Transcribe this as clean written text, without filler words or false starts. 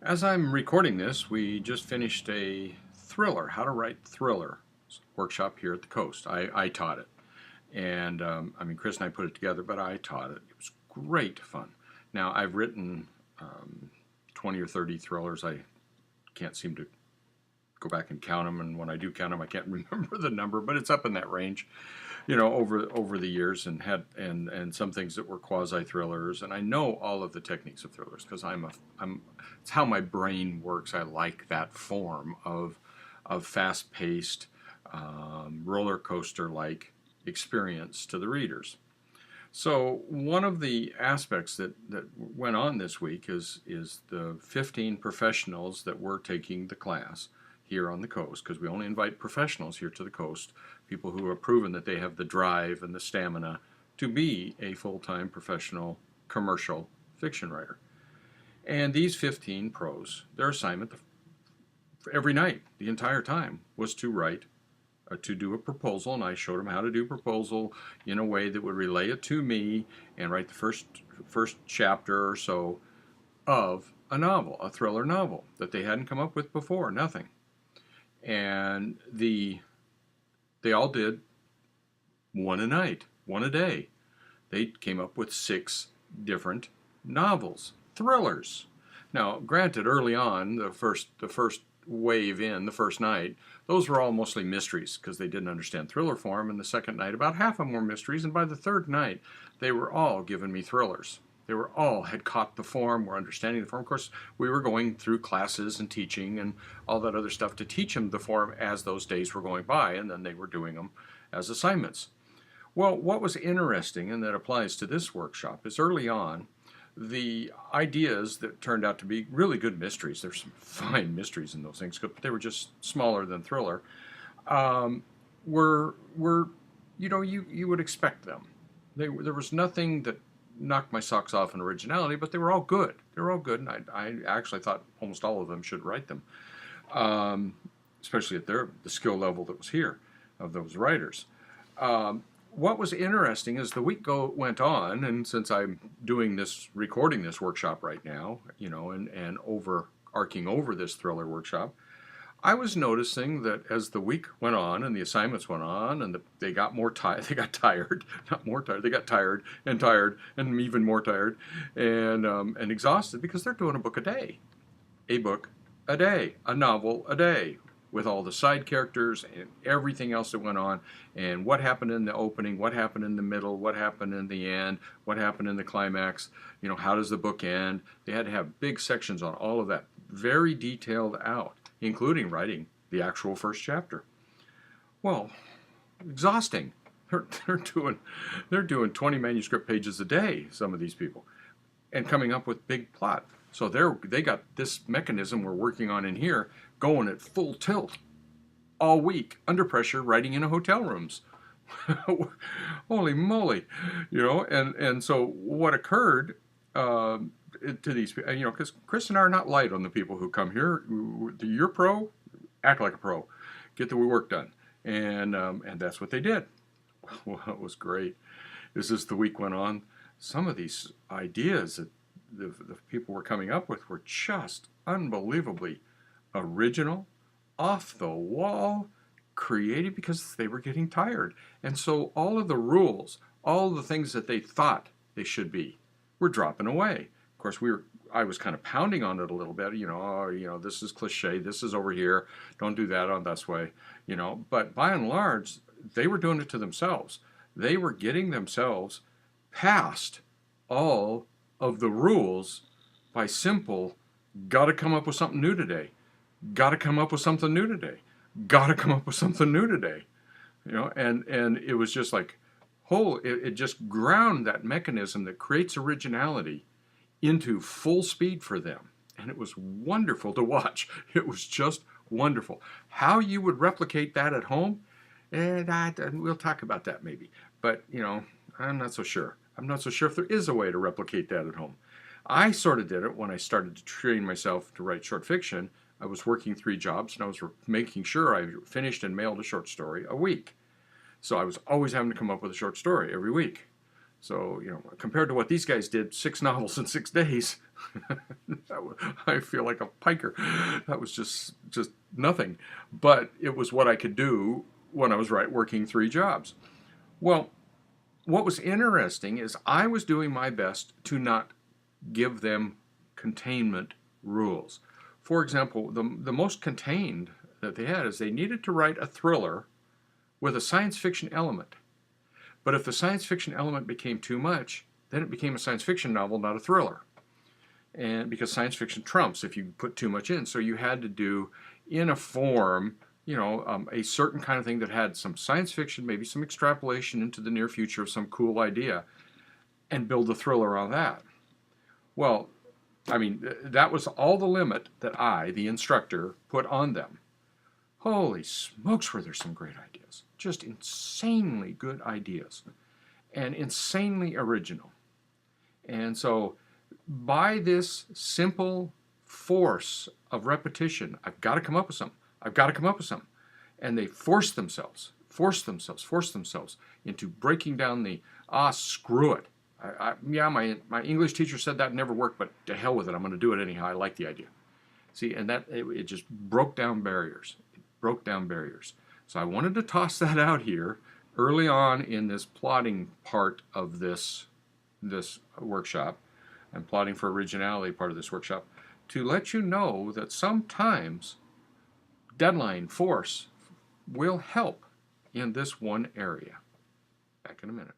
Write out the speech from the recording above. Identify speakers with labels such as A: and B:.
A: As I'm recording this, we just finished a thriller, how to write thriller workshop here at the Coast. I taught it. And Chris and I put it together, but I taught it. It was great fun. Now, I've written 20 or 30 thrillers. I can't seem to go back and count them, and when I do count them, I can't remember the number, but it's up in that range, over the years, and some things that were quasi thrillers, and I know all of the techniques of thrillers because it's how my brain works. I like that form of fast paced, roller coaster like experience to the readers. So one of the aspects that went on this week is the 15 professionals that were taking the class here on the Coast, because we only invite professionals here to the Coast, people who have proven that they have the drive and the stamina to be a full-time professional commercial fiction writer. And these 15 pros, their assignment every night, the entire time, was to do a proposal, and I showed them how to do a proposal in a way that would relay it to me and write the first chapter or so of a novel, a thriller novel that they hadn't come up with before, nothing. And they all did one a night, one a day. They came up with 6 different novels, thrillers. Now, granted, early on, the first wave in, the first night, those were all mostly mysteries because they didn't understand thriller form. And the second night, about half of them were mysteries. And by the third night, they were all giving me thrillers. They were all had caught the form, were understanding the form. Of course, we were going through classes and teaching and all that other stuff to teach them the form as those days were going by, and then they were doing them as assignments. Well, what was interesting, and that applies to this workshop, is early on, the ideas that turned out to be really good mysteries. There's some fine mysteries in those things, but they were just smaller than thriller. Were you would expect them. There was nothing that knocked my socks off in originality, but they were all good. They were all good, and I actually thought almost all of them should write them, especially at the skill level that was here of those writers. What was interesting as the week went on, and since I'm recording this workshop right now, and overarching over this thriller workshop, I was noticing that as the week went on and the assignments went on, and they got more tired, they got tired, not more tired, they got tired and even more tired and exhausted because they're doing a book a day, a novel a day, with all the side characters and everything else that went on, and what happened in the opening, what happened in the middle, what happened in the end, what happened in the climax, how does the book end. They had to have big sections on all of that, very detailed out, including writing the actual first chapter. Well, exhausting. They're doing 20 manuscript pages a day, some of these people, and coming up with big plot. So they got this mechanism we're working on in here going at full tilt all week, under pressure, writing in hotel rooms. Holy moly, and so what occurred to these people, because Chris and I are not light on the people who come here. You're pro, act like a pro, get the work done, and that's what they did. Well, it was great. As the week went on, some of these ideas that the people were coming up with were just unbelievably original, off the wall, creative, because they were getting tired. And so all of the rules, all of the things that they thought they should be, were dropping away. Of course, I was kind of pounding on it a little bit, this is cliche, this is over here, don't do that on this way, but by and large, they were doing it to themselves. They were getting themselves past all of the rules by simple, got to come up with something new today. Got to come up with something new today. Got to come up with something new today. And it was just like, it just ground that mechanism that creates originality into full speed for them. And it was wonderful to watch. It was just wonderful. How you would replicate that at home, and we'll talk about that maybe. But, I'm not so sure. I'm not so sure if there is a way to replicate that at home. I sort of did it when I started to train myself to write short fiction. I was working 3 jobs, and I was making sure I finished and mailed a short story a week. So I was always having to come up with a short story every week. So, compared to what these guys did, 6 novels in 6 days, I feel like a piker. That was just nothing. But it was what I could do when I was working 3 jobs. Well, what was interesting is I was doing my best to not give them containment rules. For example, the most contained that they had is they needed to write a thriller with a science fiction element. But if the science fiction element became too much, then it became a science fiction novel, not a thriller. And because science fiction trumps if you put too much in. So you had to do in a form, a certain kind of thing that had some science fiction, maybe some extrapolation into the near future of some cool idea, and build a thriller on that. Well, I mean, that was all the limit that I, the instructor, put on them. Holy smokes, were there some great ideas. Just insanely good ideas. And insanely original. And so, by this simple force of repetition, I've got to come up with something. I've got to come up with something. And they force themselves into breaking down the, screw it. My English teacher said that never worked, but to hell with it, I'm going to do it anyhow. I like the idea. See, and that it just broke down barriers. It broke down barriers. So I wanted to toss that out here early on in this plotting part of this workshop. I'm plotting for originality part of this workshop to let you know that sometimes deadline force will help in this one area. Back in a minute.